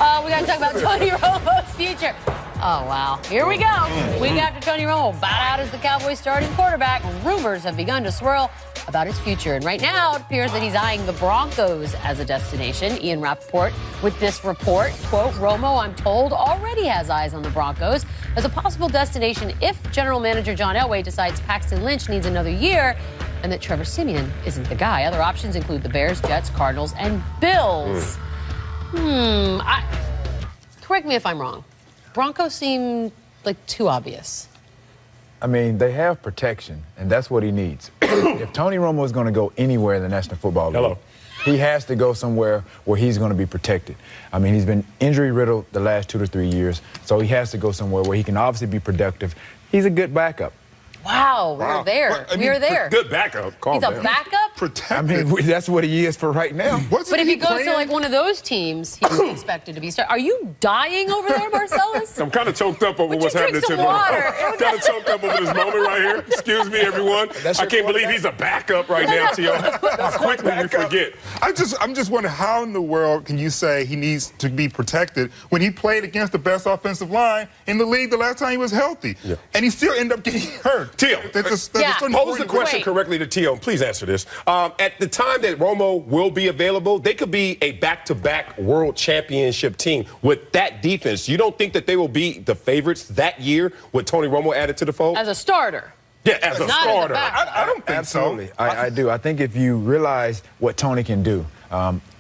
We got to talk about Tony Romo's future. Oh, wow. Here we go. Week after Tony Romo bowed out as the Cowboys starting quarterback, rumors have begun to swirl about his future. And right now, it appears that he's eyeing the Broncos as a destination. Ian Rappaport with this report, quote, Romo, I'm told, already has eyes on the Broncos as a possible destination if general manager John Elway decides Paxton Lynch needs another year and that Trevor Siemian isn't the guy. Other options include the Bears, Jets, Cardinals, and Bills. Correct me if I'm wrong. Broncos seem like too obvious. I mean, they have protection, and that's what he needs. If Tony Romo is going to go anywhere in the National Football League, he has to go somewhere where he's going to be protected. I mean, he's been injury-riddled the last 2 to 3 years, so he has to go somewhere where he can obviously be productive. He's a good backup. Wow, we're there. Well, I mean, we're there. Good backup. He's a backup? I mean, that's what he is for right now. But if he goes to like one of those teams, he's expected to be starting. Are you dying over there, Marcellus? I'm kind of choked up over what's happening to me. Kind of choked up over this moment right here. Excuse me, everyone. I can't believe he's a backup right now, T.O. How quickly we forget. I'm just wondering, how in the world can you say he needs to be protected when he played against the best offensive line in the league the last time he was healthy? Yeah. And he still ended up getting hurt. T.O., pose the question correctly to T.O. Please answer this. At the time that Romo will be available, they could be a back-to-back world championship team with that defense. You don't think that they will be the favorites that year with Tony Romo added to the fold? As a starter. Yeah, as a starter. I don't think Absolutely. so. I do. I think if you realize what Tony can do,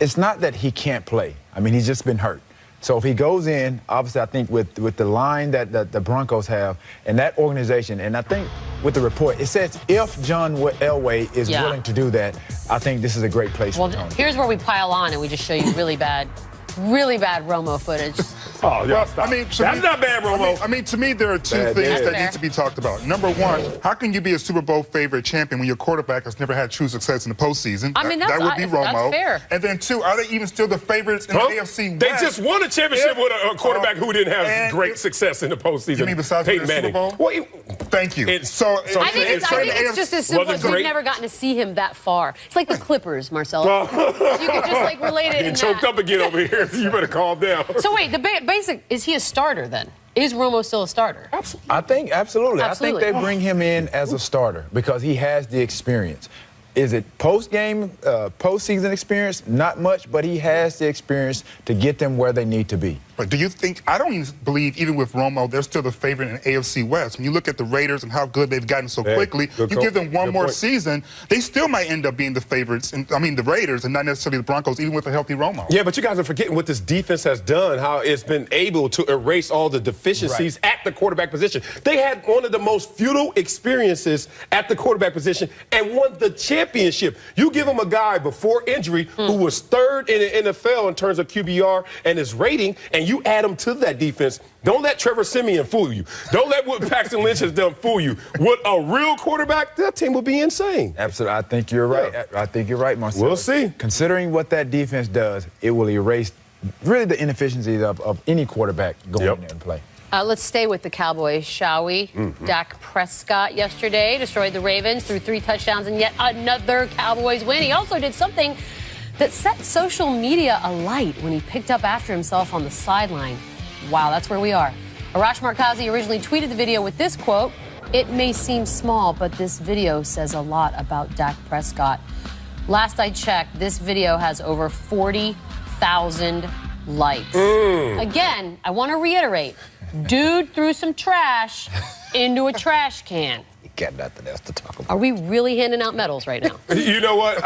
it's not that he can't play. I mean, he's just been hurt. So if he goes in, obviously I think with the line that the Broncos have and that organization, and I think with the report, it says if John Elway is willing to do that, I think this is a great place for Tony. Here's where we pile on and we just show you really bad Romo footage. Oh, yeah. Well, I mean, that's not bad, Romo. I mean, to me, there are two things that need to be talked about. Number one, how can you be a Super Bowl favorite champion when your quarterback has never had true success in the postseason? I mean, that would be Romo. That's fair. And then two, are they even still the favorites in the AFC West? They just won a championship with a quarterback who didn't have great success in the postseason. You mean besides the Super Bowl? Well, thank you. I think it's just as simple as we've never gotten to see him that far. It's like the Clippers, Marcellus. You could just like relate it. Getting choked up again over here. You better calm down. So wait, the basic, is he a starter then? Is Romo still a starter? I think absolutely. I think they bring him in as a starter because he has the experience. Is it post-game, postseason experience? Not much, but he has the experience to get them where they need to be. But do you think, I don't even believe, even with Romo, they're still the favorite in AFC West. When you look at the Raiders and how good they've gotten so quickly, you give them one more season, they still might end up being the favorites, the Raiders, and not necessarily the Broncos, even with a healthy Romo. Yeah, but you guys are forgetting what this defense has done, how it's been able to erase all the deficiencies at the quarterback position. They had one of the most futile experiences at the quarterback position and won the championship. You give them a guy before injury who was third in the NFL in terms of QBR and his rating, and you add him to that defense. Don't let Trevor Siemian fool you. Don't let what Paxton Lynch has done fool you. With a real quarterback, that team will be insane. Absolutely. I think you're right. I think you're right, Marcellus. We'll see. Considering what that defense does, it will erase really the inefficiencies of any quarterback going in there and play. Let's stay with the Cowboys, shall we? Dak Prescott yesterday destroyed the Ravens, threw 3 touchdowns, and yet another Cowboys win. He also did something that set social media alight when he picked up after himself on the sideline. Wow, that's where we are. Arash Markazi originally tweeted the video with this quote, "It may seem small, but this video says a lot about Dak Prescott." Last I checked, this video has over 40,000 likes. Again, I want to reiterate, dude threw some trash into a trash can. Got nothing else to talk about. Are we really handing out medals right now? You know what?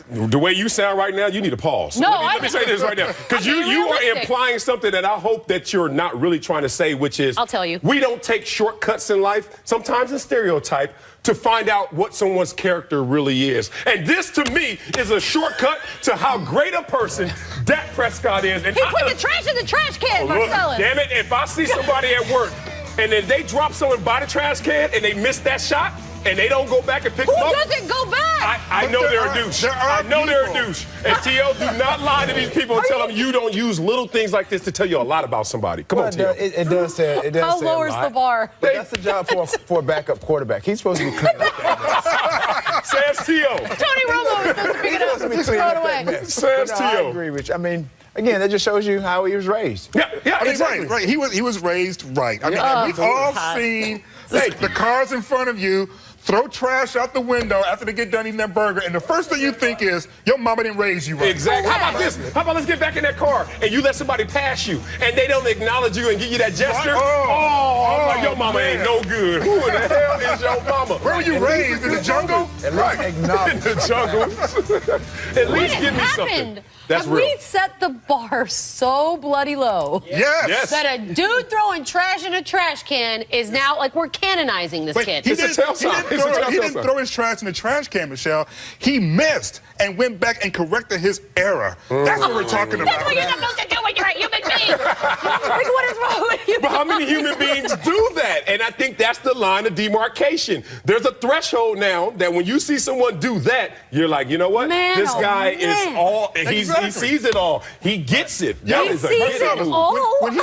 The way you sound right now, you need to pause. No, let me say this right now. Because you are implying something that I hope that you're not really trying to say, which is, I'll tell you. We don't take shortcuts in life, sometimes in stereotype, to find out what someone's character really is. And this, to me, is a shortcut to how great a person Dak Prescott is. And he put the trash in the trash can, Marcellus. Damn it, if I see somebody at work, and then they drop someone by the trash can and they miss that shot and they don't go back and pick them up. Who doesn't go back? I know they're a douche. I know they're a douche. And T.O., do not lie to these people and tell them you don't use little things like this to tell you a lot about somebody. Come on, T.O. It does say How lowers the bar? But that's the job for a backup quarterback. He's supposed to be cleaning up that mess. Says T.O. Tony Romo is supposed to pick it up and throw it away. Says T.O. I agree with you. I mean, again, that just shows you how he was raised. Yeah, I mean, exactly. right. He was raised right. I mean, we've all seen the cars in front of you throw trash out the window after they get done eating that burger, and the first thing you think is, your mama didn't raise you right. Exactly. How about this? How about let's get back in that car and you let somebody pass you and they don't acknowledge you and give you that gesture? I'm like, your mama ain't no good. Who in the hell is your mama? Where were you raised? In the jungle? At least acknowledge. In the jungle. At least give me something. Happened? That's Have real. we set the bar so bloody low Yes. that a dude throwing trash in a trash can is now like we're canonizing this kid? It's a tell sign. It's a tell He didn't sign. throw his trash in the trash can, Michelle. He missed and went back and corrected his error. That's what we're talking about. That's what you're supposed to do when you're a human being. Like, what is wrong with you? But how many human beings do that? And I think that's the line of demarcation. There's a threshold now that when you see someone do that, you're like, you know what? Man, this guy man. is all, he Exactly. sees it all. He gets it. He sees it all. When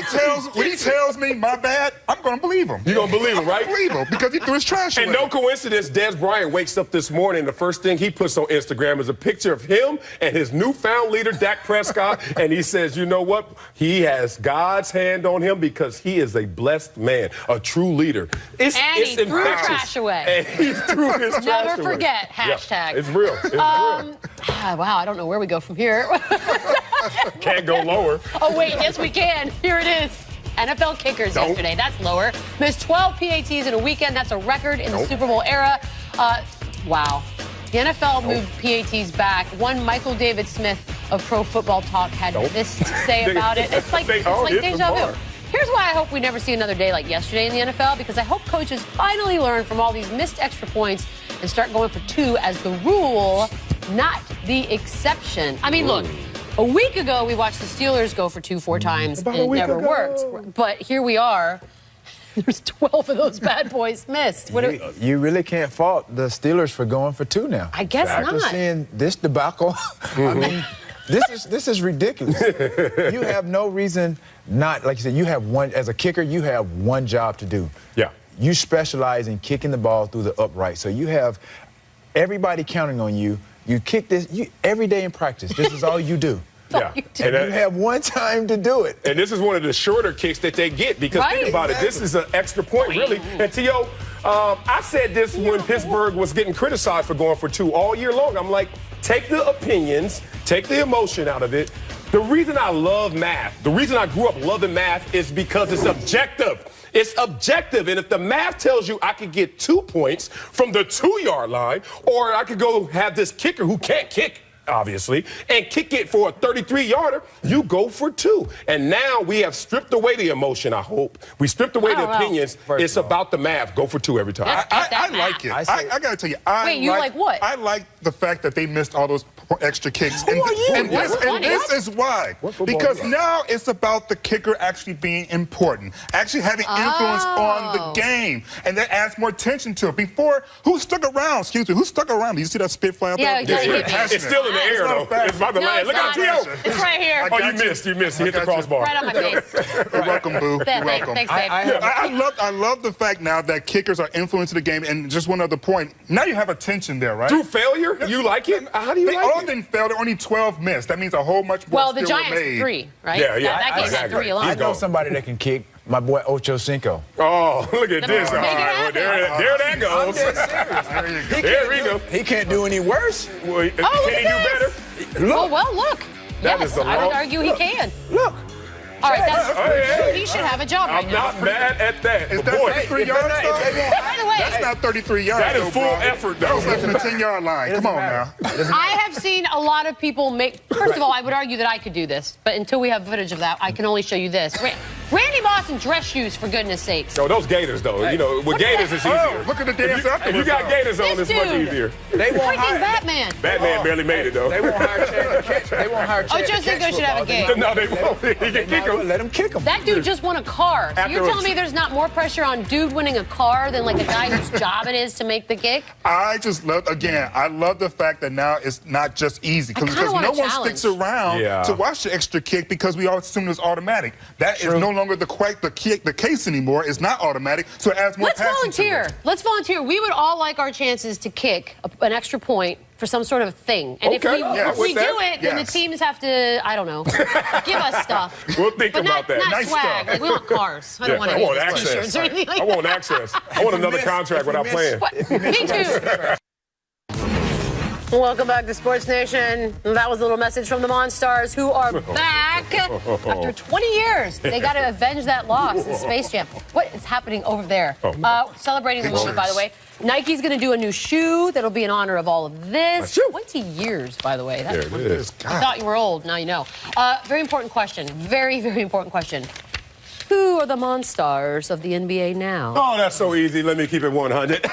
he tells me my bad, I'm going to believe him. You're going to believe him, right? I believe him because he threw his trash And away. no coincidence, Des Bryant wakes up this morning. The first thing he puts on Instagram is a picture of him and his newfound leader, Dak Prescott. And he says, you know what? He has God's hand on him because he is a blessed man, a true leader. It's And he threw infectious. trash away. And he threw his trash away. Never forget. Hashtag. Yeah, it's real. It's real. Wow, I don't know where we go from here. Can't go lower. Oh, wait, yes, we can. Here it is. NFL kickers yesterday. That's lower. Missed 12 PATs in a weekend. That's a record in the Super Bowl era. Wow. The NFL moved PATs back. One Michael David Smith of Pro Football Talk had this to say about it. It's like, They all hit the deja bar. vu. Here's why I hope we never see another day like yesterday in the NFL, because I hope coaches finally learn from all these missed extra points and start going for 2 as the rule, not the exception. I mean, look, a week ago we watched the Steelers go for 2 4 times and it never worked. But here we are. There's 12 of those bad boys missed. You really can't fault the Steelers for going for 2 now. I guess After not. seeing this debacle, I mean, this is ridiculous. You have no reason not, like you said, you have one, as a kicker, you have one job to do. Yeah. You specialize in kicking the ball through the upright. So you have everybody counting on you. You kick this every day in practice. This is all you do. Yeah. And you have one time to do it. And this is one of the shorter kicks that they get because think about it. This is an extra point, really. And T.O., I said this when Pittsburgh was getting criticized for going for 2 all year long. I'm like, take the opinions, take the emotion out of it. The reason I love math, the reason I grew up loving math is because it's objective. It's objective, and if the math tells you I could get 2 points from the 2-yard line, or I could go have this kicker who can't kick, obviously, and kick it for a 33-yarder, you go for 2. And now we have stripped away the emotion, I hope. We stripped away the opinions. It's about the math. Go for 2 every time. I like it. I got to tell you, Wait, you like what? I like the fact that they missed all those extra kicks. Who are you? And this is why. Because now it's about the kicker actually being important, actually having influence on the game, and that adds more tension to it. Before, who stuck around? Excuse me, who stuck around? Did you see that spit fly up there? It's still in the air, though. It's about to land. Look at T.O. It's right here. Oh, you missed. You missed. You hit the crossbar. Right on my face. You're welcome, boo. You're welcome. Thanks, babe. I love the fact now that kickers are influencing the game. And just one other point, now you have a tension there, right? Through failure? You like it? How do you like it? They all didn't fail. There only 12 missed. That means a whole much more. Well, the still Giants made. 3, right? Yeah. That game had 3 alone. I know somebody that can kick. My boy Ocho Cinco. Oh, look at this. All Make it right, well, happen. there that I'm goes. dead serious. There we go. He can't do any worse. Well, can he do better? Oh, well, look. That Yes, is the I would long- argue he can. Look. All right, that's, Hey. he should have a job right I'm now. not mad at that. Is But that boy, 33 yards, though? By the way, That's not 33 yards. that is though, full bro. effort, That was though. less than the 10-yard line. Come on now. I have seen a lot of people make. First of all, I would argue that I could do this, but until we have footage of that, I can only show you this. Randy Moss in dress shoes, for goodness sakes. No, those Gators, though. You know, with Gators, it's easier. Oh, look at the dance If you afterwards, got though. Gators on, This it's much dude. easier. They won't Freaking hire. Batman. Batman barely made it, though. They won't hire Chad to catch. They won't hire Chad Ocho to catch Cinco should have a football. game. No, they won't. He can kick them. Let him kick him. That dude just won a car. So you're After- telling me there's not more pressure on dude winning a car than like a guy whose job it is to make the kick? I just love, again, I love the fact that now it's not just easy. I kinda Because want no a one challenge. sticks around Yeah. to watch the extra kick because we all assume it's automatic. That is no longer the case anymore. It's not automatic, so it adds more Let's passion to volunteer. it. Let's volunteer. We would all like our chances to kick an extra point for some sort of thing. And Okay, if we do that, it, then the teams have to, I don't know, give us stuff. We'll think but about that. Not Nice swag. stuff. Like, we want cars. I don't want I any want of these access. t-shirts or anything like I want access. I want another contract without playing. Me too. Welcome back to Sports Nation. That was a little message from the Monstars, who are back after 20 years. They got to avenge that loss in Space Jam. What is happening over there? Celebrating the moment, by the way. Nike's going to do a new shoe that'll be in honor of all of this. 20 years, by the way. There it is. I thought you were old. Now you know. Very important question. Very, very important question. Who are the Monstars of the NBA now? Oh, that's so easy. Let me keep it 100.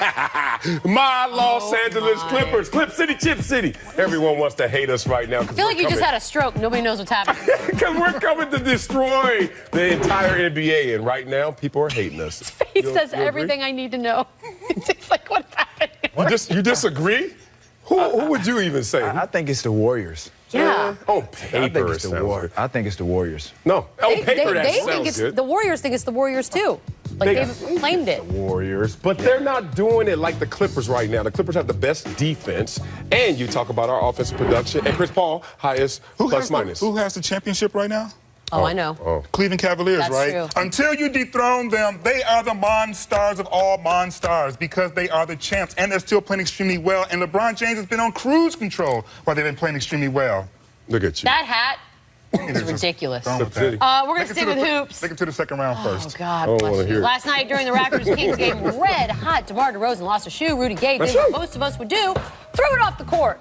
My Los Angeles Clippers. Clip City, Chip City. Everyone wants to hate us right now. I feel like you just had a stroke. Nobody knows what's happening. Because we're coming to destroy the entire NBA, and right now, people are hating us. His face says everything I need to know. It's like, what's happening? You disagree? Who would you even say? I think it's the Warriors. Yeah. On I paper, think it's the Warriors. I think it's the Warriors. No, on paper, that they think sounds it's good. the Warriors think it's the Warriors too. Like they've claimed it. Warriors, but they're not doing it like the Clippers right now. The Clippers have the best defense, and you talk about our offensive production, and Chris Paul, highest plus minus. Who has the championship right now? Oh, I know. Cleveland Cavaliers, That's right? true. Until you dethrone them, they are the Monstars of all Monstars because they are the champs, and they're still playing extremely well. And LeBron James has been on cruise control while they've been playing extremely well. Look at you. That hat is ridiculous. Done with that. We're going to stick with hoops. Take it to the second round first. Oh, God don't bless wanna you. hear it. Last night during the Raptors-Kings game, red hot, DeMar DeRozan lost a shoe. Rudy Gay did what most of us would do, threw it off the court.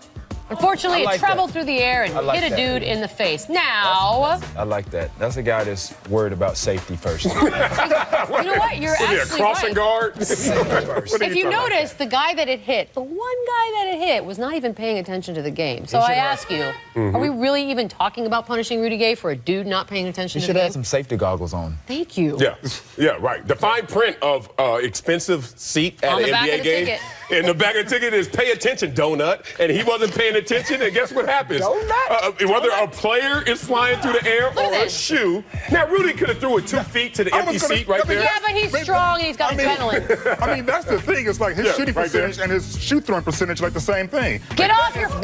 Unfortunately, it traveled through the air and hit a dude in the face. Now... I like that. That's a guy that's worried about safety first. You know what? You're What are you, a actually crossing right. guard? If you notice, the guy that it hit, the one guy that it hit, was not even paying attention to the game. So I ask you, are we really even talking about punishing Rudy Gay for a dude not paying attention You to should the have game? some safety goggles on. Thank you. Yeah, right. The fine print of expensive seat at On an the back NBA of the game. ticket. And the back of the ticket is pay attention, donut. And he wasn't paying attention, and guess what happens? Whether a player is flying through the air or a shoe. Now, Rudy could have threw it 2 feet to the empty seat right there. Yeah, but he's strong and he's got adrenaline. I mean, that's the thing. It's like his shooting percentage and his shoot throwing percentage like the same thing. Get off your phone.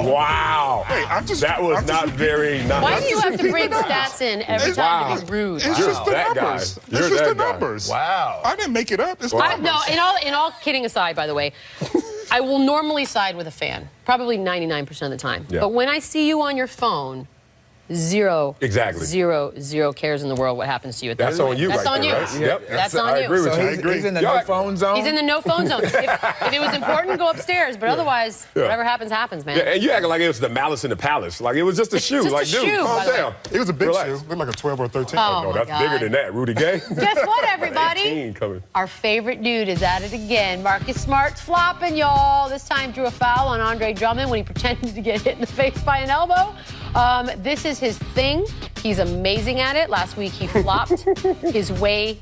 Wow. Hey, that was not very nice. Why do you have to bring stats in every time to be rude? It's just the that guy. numbers. It's You're just that the guy. numbers. Wow. I didn't make it up. It's the numbers. No, in all kidding aside, by the way, I will normally side with a fan, probably 99% of the time. Yeah. But when I see you on your phone, zero cares in the world what happens to you at that That's point. on you That's right on there, you. right? Yep. That's on I you. agree with So you. he's in the no-phone zone? He's in the no-phone zone. If it was important, go upstairs. But otherwise, whatever happens, happens, man. Yeah, and you acting like it was the malice in the palace. Like it was just a shoe. just like, a dude, shoe, calm by the way. down. It was a big Relax. shoe. It looked like a 12 or 13. Oh, No, my that's God. bigger than that. Rudy Gay. Guess what, everybody? 18 coming. Our favorite dude is at it again. Marcus Smart's flopping, y'all. This time drew a foul on Andre Drummond when he pretended to get hit in the face by an elbow. This is his thing. He's amazing at it. Last week, he flopped his way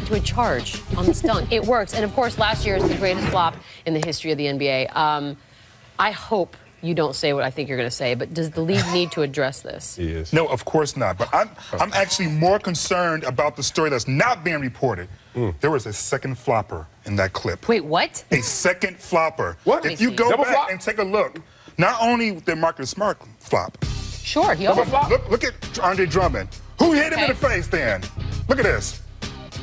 to a charge on this dunk. It works. And, of course, last year is the greatest flop in the history of the NBA. I hope you don't say what I think you're going to say, but does the league need to address this? He is. No, of course not. But I'm actually more concerned about the story that's not being reported. There was a second flopper in that clip. Wait, what? A second flopper. What? If you go Double back flop? and take a look, not only did Marcus Smart flop, Sure, he almost look at Andre Drummond. Who hit him in the face then? Look at this.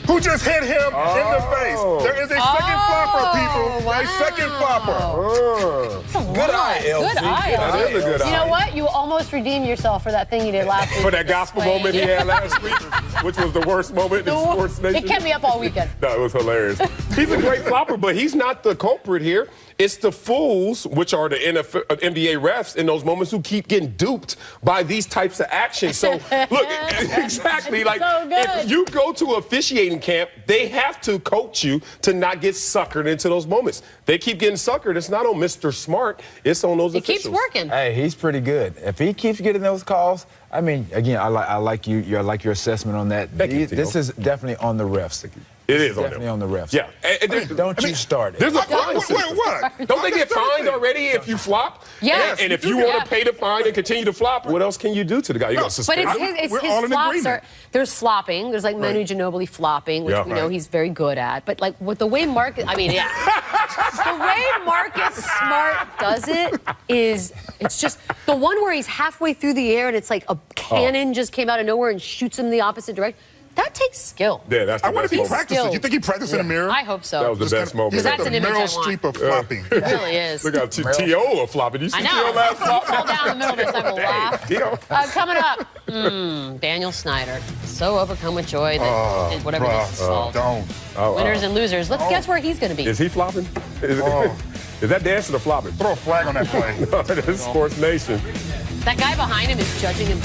Who just hit him in the face? There is a second flopper, people. wow. A second flopper. Good eye, LC. Good eye. That is a good You eye. know what? You almost redeemed yourself for that thing you did last week. For that gospel moment he had last week, which was the worst moment in Sports Nation. It kept me up all weekend. No, it was hilarious. He's a great flopper, but he's not the culprit here. It's the fools, which are the NBA refs in those moments, who keep getting duped by these types of actions. So, look, exactly. Like, so good. if you go to officiating camp, they have to coach you to not get suckered into those moments. They keep getting suckered. It's not on Mr. Smart. It's on those It officials. keeps working. Hey, he's pretty good. If he keeps getting those calls, I mean, again, I like your assessment on that. Thank you, This Theo. is definitely on the refs. It is on Definitely them. on the refs. Yeah. Don't you start it. There's a fine system. What? Don't they get fined already if you flop? Yes. And if you want to pay the fine and continue to flop, what else can you do to the guy? You're going to But suspend him? it's We're his all in flops agreement. there's flopping. There's like Manu Ginobili flopping, which Yeah. we know he's very good at. But like with the way Marcus, the way Marcus Smart does it is, it's just the one where he's halfway through the air and it's like a cannon just came out of nowhere and shoots him the opposite direction. That takes skill. Yeah, that's the I wonder if best he moment. practices. You think he practiced in the mirror? I hope so. That was the best moment. He's That's like an the image I Meryl want. Streep of flopping. It really is. Look out, T.O. flopping. You see I T.O. know. last flop? Fall down the middle of this, I will laugh. T.O. Coming up, Daniel Snyder. So overcome with joy that did whatever this is called. Don't. Winners and losers. Let's guess where he's going to be. Is he flopping? Is that dancing or flopping? Throw a flag on that play. This is Sports Nation. That guy behind him is judging him